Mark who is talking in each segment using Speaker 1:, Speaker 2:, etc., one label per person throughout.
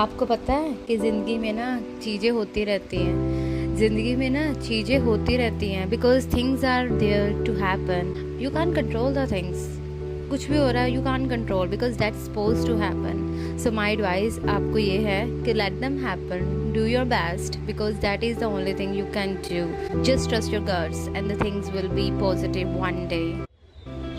Speaker 1: आपको पता है कि ज़िंदगी में ना चीज़ें होती रहती हैं, ज़िंदगी में ना चीज़ें होती रहती हैं because things are there to happen. You can control the things. कुछ भी हो रहा है you can control because that's suppose to happen. So my advice आपको ये है कि let them happen, do your best because that is the only thing you can do. Just trust your guts and the things will be positive one day.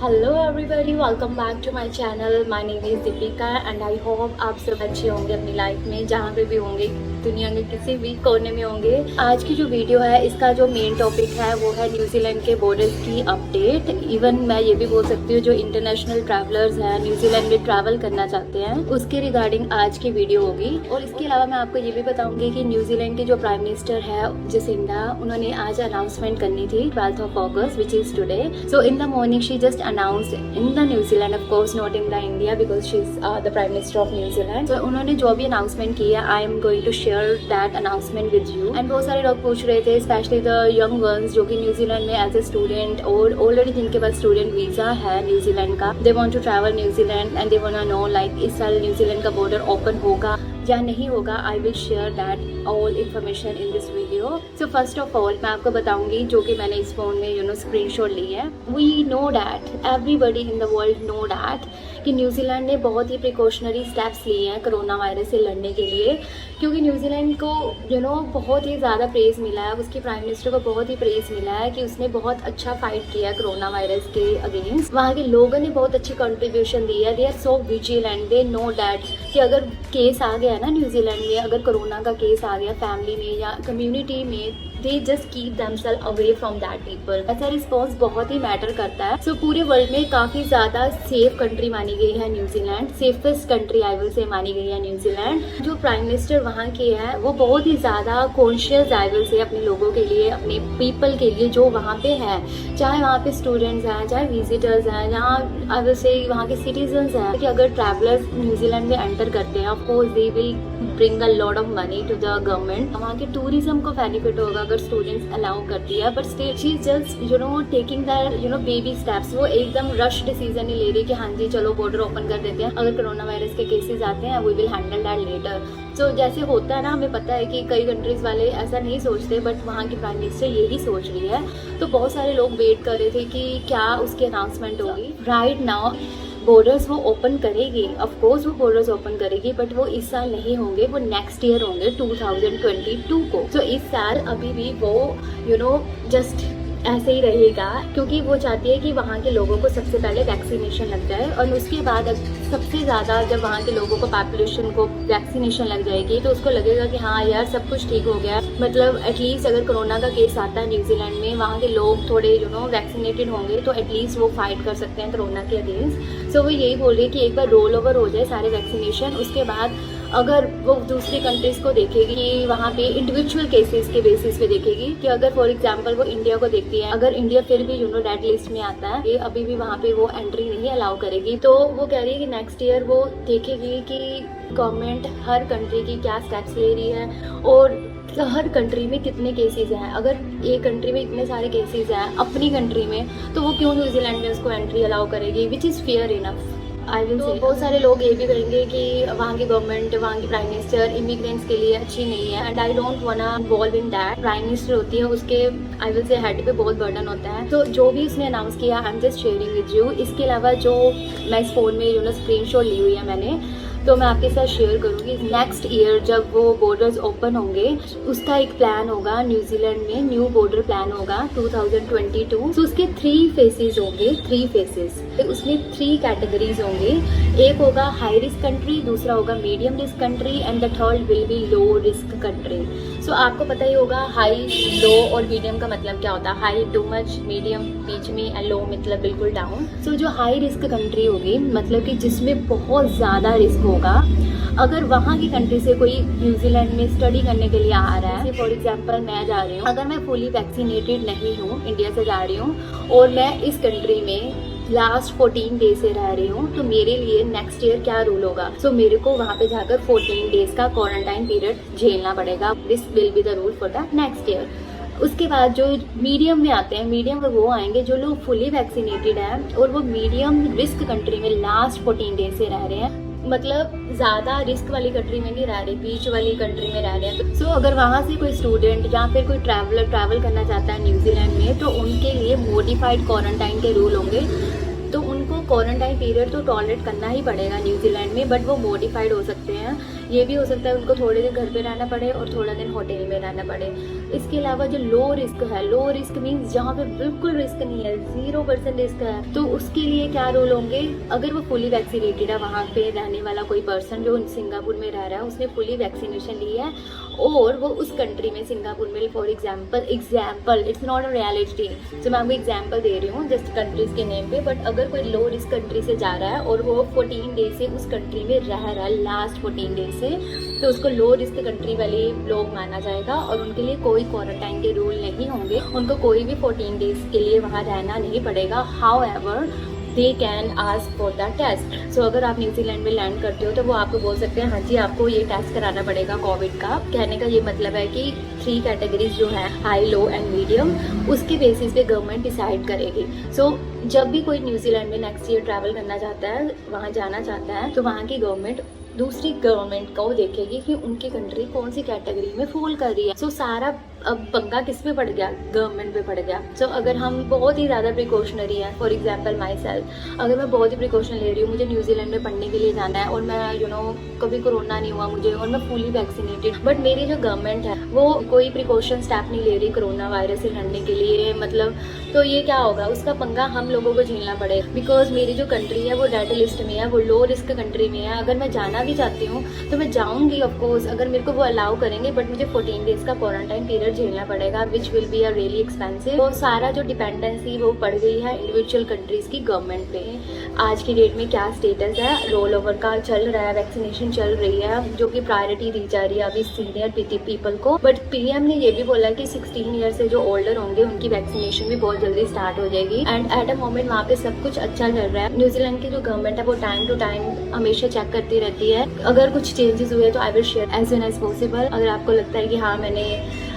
Speaker 2: Hello everybody, welcome back to my channel. My name is Deepika and I hope आप सब अच्छे होंगे अपनी life में, जहाँ पे भी होंगे, दुनिया के किसी भी कोने में होंगे। आज की जो वीडियो है इसका जो मेन टॉपिक है वो है न्यूजीलैंड के बॉर्डर्स की अपडेट। इवन मैं ये भी बोल सकती हूँ जो इंटरनेशनल ट्रैवलर्स हैं, न्यूजीलैंड में ट्रैवल करना चाहते हैं, उसके रिगार्डिंग आज की वीडियो होगी। और इसके अलावा मैं आपको ये भी बताऊंगी कि न्यूजीलैंड के जो प्राइम मिनिस्टर है जसिंडा, उन्होंने आज अनाउंसमेंट करनी थी 12 of August which is today. So in the morning she just announced in the New Zealand, of course not in the India because she's the Prime Minister of New Zealand. So उन्होंने जो भी announcement की है I am going to share that announcement with you. And बहुत सारे लोग पूछ रहे थे, especially the young ones जो कि न्यूजीलैंड में as a student और already जिनके पास स्टूडेंट वीज़ा है न्यूजीलैंड का, they want to travel New Zealand and they wanna know like इस साल न्यूजीलैंड का बॉर्डर ओपन होगा या नहीं होगा। आई will share that all information in this video. So first of all मैं आपको बताऊंगी जो कि मैंने इस फोन में स्क्रीनशॉट ली है। We know that everybody in the world know that कि न्यूजीलैंड ने बहुत ही प्रिकॉशनरी स्टेप्स लिए हैं कोरोना वायरस से लड़ने के लिए, क्योंकि न्यूजीलैंड को बहुत ही ज़्यादा प्रेज़ मिला है, उसके प्राइम मिनिस्टर को बहुत ही प्रेज़ मिला है कि उसने बहुत अच्छा फाइट किया है कोरोना वायरस के अगेंस्ट। वहाँ के लोगों ने बहुत अच्छी कंट्रीब्यूशन दी है। They are so vigilant, they know that कि अगर केस आ गया ना न्यूजीलैंड में, अगर कोरोना का केस आ गया फैमिली में या कम्युनिटी में, they just keep themselves away from that people. ऐसा रिस्पॉन्स बहुत ही मैटर करता है। सो पूरे वर्ल्ड में काफ़ी ज़्यादा सेफ कंट्री मानी गई है New Zealand, safest country I will say मानी गई है न्यूजीलैंड। जो प्राइम मिनिस्टर वहाँ के हैं वो बहुत ही ज़्यादा कॉन्शियस आई विल से अपने लोगों के लिए, अपने पीपल के लिए जो वहाँ पे है, चाहे वहाँ पे स्टूडेंट्स हैं, चाहे विजिटर्स हैं, जहाँ आई विल से वहाँ के सिटीजन्स हैं, कि अगर ट्रैवलर्स न्यूजीलैंड में एंटर करते हैं of course they will bring a lot of money to the government. वहाँ के टूरिज्म को बेनिफिट होगा अगर स्टूडेंट्स अलाउ करती है, but still she is just taking the baby steps. वो एकदम रश डिसीजन नहीं ले रही कि हाँ जी चलो बॉर्डर ओपन कर देते हैं, अगर कोरोना वायरस के केसेस आते हैं we will handle that letter. So जैसे होता है ना, हमें पता है कि कई कंट्रीज वाले ऐसा नहीं सोचते, बट वहाँ की प्राइम मिनिस्टर यही सोच रही है। तो बहुत सारे लोग वेट कर रहे थे कि क्या उसकी अनाउंसमेंट होगी। राइट नाउ बॉर्डर्स वो ओपन करेगी, ऑफ कोर्स वो बॉर्डर्स ओपन करेगी, बट वो इस साल नहीं होंगे, वो नेक्स्ट ईयर होंगे 2022 को। तो इस साल अभी भी वो जस्ट ऐसे ही रहेगा, क्योंकि वो चाहती है कि वहाँ के लोगों को सबसे पहले वैक्सीनेशन लग जाए और उसके बाद सबसे ज़्यादा जब वहाँ के लोगों को पॉपुलेशन को वैक्सीनेशन लग जाएगी तो उसको लगेगा कि हाँ यार सब कुछ ठीक हो गया। मतलब एटलीस्ट अगर कोरोना का केस आता है न्यूजीलैंड में, वहाँ के लोग थोड़े वैक्सीनेटेड होंगे तो एटलीस्ट वो फाइट कर सकते हैं कोरोना के अगेंस्ट। सो वो यही बोल रही है कि एक बार रोल ओवर हो जाए सारे वैक्सीनेशन, उसके बाद अगर वो दूसरी कंट्रीज को देखेगी कि वहाँ पे इंडिविजुअल केसेस के बेसिस पे देखेगी, कि अगर फॉर एग्जांपल वो इंडिया को देखती है, अगर इंडिया फिर भी रेड लिस्ट में आता है, ये अभी भी वहाँ पे वो एंट्री नहीं अलाउ करेगी, तो वो कह रही है कि नेक्स्ट ईयर वो देखेगी कि गवर्नमेंट हर कंट्री की क्या स्टेप्स ले रही है और हर कंट्री में कितने केसेस हैं। अगर एक कंट्री में इतने सारे केसेस हैं अपनी कंट्री में, तो वो क्यों न्यूजीलैंड में उसको एंट्री अलाउ करेगी, which is fair enough I will say. बहुत सारे लोग ये भी कहेंगे कि वहाँ की गवर्नमेंट, वहाँ की प्राइम मिनिस्टर इमिग्रेंट्स के लिए अच्छी नहीं है, and I don't वांना involve in that. Prime minister होती है, उसके आई विल से हेड पे बहुत बर्डन होता है, तो जो भी उसने अनाउंस किया I am just sharing with you. इसके अलावा जो मैं इस फोन में स्क्रीनशॉट ली हुई है मैंने, तो मैं आपके साथ शेयर करूँगी। नेक्स्ट ईयर जब वो बॉर्डर्स ओपन होंगे उसका एक प्लान होगा न्यूजीलैंड में, न्यू बॉर्डर प्लान होगा 2022। तो उसके 3 फेसेस होंगे, 3 फेसेस, उसमें 3 कैटेगरीज होंगे। एक होगा हाई रिस्क कंट्री, दूसरा होगा medium risk country and the third will be low risk country. So आपको पता ही होगा हाई, लो और मीडियम का मतलब क्या होता है। हाई टू मच, मीडियम बीच में एंड लो मतलब बिल्कुल डाउन। सो जो हाई रिस्क कंट्री होगी मतलब कि जिसमें बहुत ज़्यादा रिस्क होगा, अगर वहाँ की कंट्री से कोई न्यूजीलैंड में स्टडी करने के लिए आ रहा है, फॉर एग्जांपल मैं जा रही हूँ, अगर मैं फुली वैक्सीनेटेड नहीं हूँ, इंडिया से जा रही हूँ और मैं इस कंट्री में लास्ट 14 डेज से रह रही हूँ, तो मेरे लिए नेक्स्ट ईयर क्या रूल होगा। सो मेरे को वहाँ पे जाकर 14 डेज का क्वारंटाइन पीरियड झेलना पड़ेगा। This will be the rule for the next year. उसके बाद जो मीडियम में आते हैं, मीडियम में वो आएंगे जो लोग फुली वैक्सीनेटेड हैं और वो मीडियम रिस्क कंट्री में लास्ट 14 डेज से रह रहे हैं। मतलब ज़्यादा रिस्क वाली कंट्री में नहीं रह रहे, बीच वाली कंट्री में रह रहे हैं। सो अगर वहाँ से कोई स्टूडेंट या फिर कोई ट्रैवलर ट्रैवल करना चाहता है न्यूजीलैंड में, तो उनके लिए मॉडिफाइड क्वारंटाइन के रूल होंगे। तो उनको क्वारंटाइन पीरियड तो टॉलरेट करना ही पड़ेगा न्यूजीलैंड में, बट वो मॉडिफाइड हो सकते हैं। ये भी हो सकता है उनको थोड़े दिन घर पे रहना पड़े और थोड़ा दिन होटल में रहना पड़े। इसके अलावा जो लो रिस्क है, लो रिस्क मीन्स जहाँ पे बिल्कुल रिस्क नहीं है, 0% रिस्क है, तो उसके लिए क्या रूल होंगे। अगर वो फुली वैक्सीनेटेड है, वहाँ पे रहने वाला कोई पर्सन जो सिंगापुर में रह रहा है, उसने फुली वैक्सीनेशन ली है और वो उस कंट्री में, सिंगापुर में for example it's not a reality, तो मैं आपको एग्जाम्पल दे रही हूँ जस्ट कंट्रीज के नेम पे। बट अगर कोई लो रिस्क कंट्री से जा रहा है और वो 14 डेज से उस कंट्री में रह रहा है, लास्ट 14 डेज से, तो उसको लो रिस्क कंट्री वाले लोग माना जाएगा और उनके लिए कोई क्वारंटाइन के रूल नहीं होंगे। उनको कोई भी 14 डेज के लिए वहाँ रहना नहीं पड़ेगा। However they can ask for the test. So अगर आप न्यूजीलैंड में लैंड करते हो तो वो आपको बोल सकते हैं हाँ जी आपको ये टेस्ट कराना पड़ेगा कोविड का। कहने का ये मतलब है कि 3 कैटेगरीज जो है, हाई, लो एंड मीडियम, उसके बेसिस पे गवर्नमेंट डिसाइड करेगी। सो जब भी कोई न्यूजीलैंड में नेक्स्ट ईयर ट्रैवल करना चाहता है, वहाँ जाना चाहता है, तो वहाँ की गवर्नमेंट दूसरी गवर्नमेंट को देखेगी कि उनकी कंट्री कौन सी कैटेगरी में फॉल कर रही है। सो सारा अब पंगा किस पे पड़ गया, गवर्नमेंट पे पड़ गया। सो अगर हम बहुत ही ज़्यादा प्रिकॉशनरी है, फॉर एग्जांपल माई सेल्फ, अगर मैं बहुत ही प्रिकॉशन ले रही हूँ, मुझे न्यूजीलैंड में पढ़ने के लिए जाना है और मैं कभी कोरोना नहीं हुआ मुझे और मैं फुली वैक्सीनेटेड, बट मेरी जो गवर्नमेंट है वो कोई प्रिकॉशन स्टेप नहीं ले रही कोरोना वायरस से लड़ने के लिए, मतलब तो ये क्या होगा, उसका पंगा हम लोगों को झेलना पड़ेगा। बिकॉज मेरी जो कंट्री है वो रेड लिस्ट में है, वो लो रिस्क कंट्री में है। अगर मैं जाना भी चाहती हूँ तो मैं जाऊँगी ऑफकोर्स, अगर मेरे को वो अलाउ करेंगे, बट मुझे 14 डेज का क्वारंटाइन पीरियड झेलना पड़ेगा, which will be a really expensive. वो सारा जो डिपेंडेंसी वो पड़ गई है इंडिविजुअल कंट्रीज की गवर्नमेंट पे। आज की डेट में क्या स्टेटस है, रोल ओवर का चल रहा है, वैक्सीनेशन चल रही है, जो कि प्रायोरिटी दी जा रही है अभी सीनियर पीपल को। बट पीएम ने ये भी बोला कि 16 ईयर से जो ओल्डर होंगे उनकी वैक्सीनेशन भी बहुत जल्दी स्टार्ट हो जाएगी। एंड एट अ मोमेंट वहाँ पे सब कुछ अच्छा चल रहा है। न्यूजीलैंड की जो गवर्नमेंट है वो टाइम टू टाइम हमेशा चेक करती रहती है। अगर कुछ चेंजेस हुए तो I will share as soon as possible. अगर आपको लगता है कि हाँ मैंने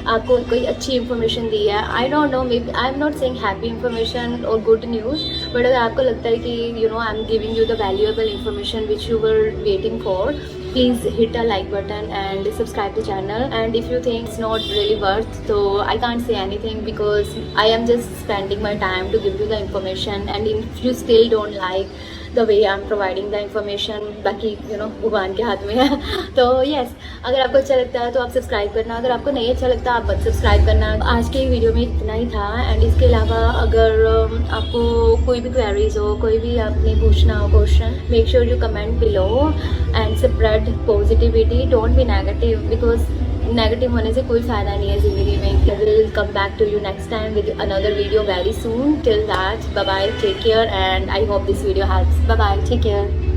Speaker 2: आपको कोई अच्छी इन्फॉर्मेशन दी है, I don't know, maybe I am not saying happy information और गुड न्यूज़, बट अगर आपको लगता है कि I am giving you the valuable information which you were waiting for, please hit a like button and subscribe the channel. And if you think it's not really worth, so I can't say anything because I am just spending my time to give you the information. And if you still don't like the way I'm providing the information, बाकी भगवान के हाथ में है। तो yes, अगर आपको अच्छा लगता है तो आप सब्सक्राइब करना, अगर आपको नहीं अच्छा लगता आप मत सब्सक्राइब करना। आज के वीडियो में इतना ही था। एंड इसके अलावा अगर आपको कोई भी क्वेरीज हो, कोई भी आपने पूछना हो question, make sure you comment below and spread positivity, don't be negative, because negative होने से कोई फ़ायदा नहीं है ज़िंदगी में। I will come back to you next time with another video very soon. Till that, bye bye, take care and I hope this video helps. Bye bye, take care.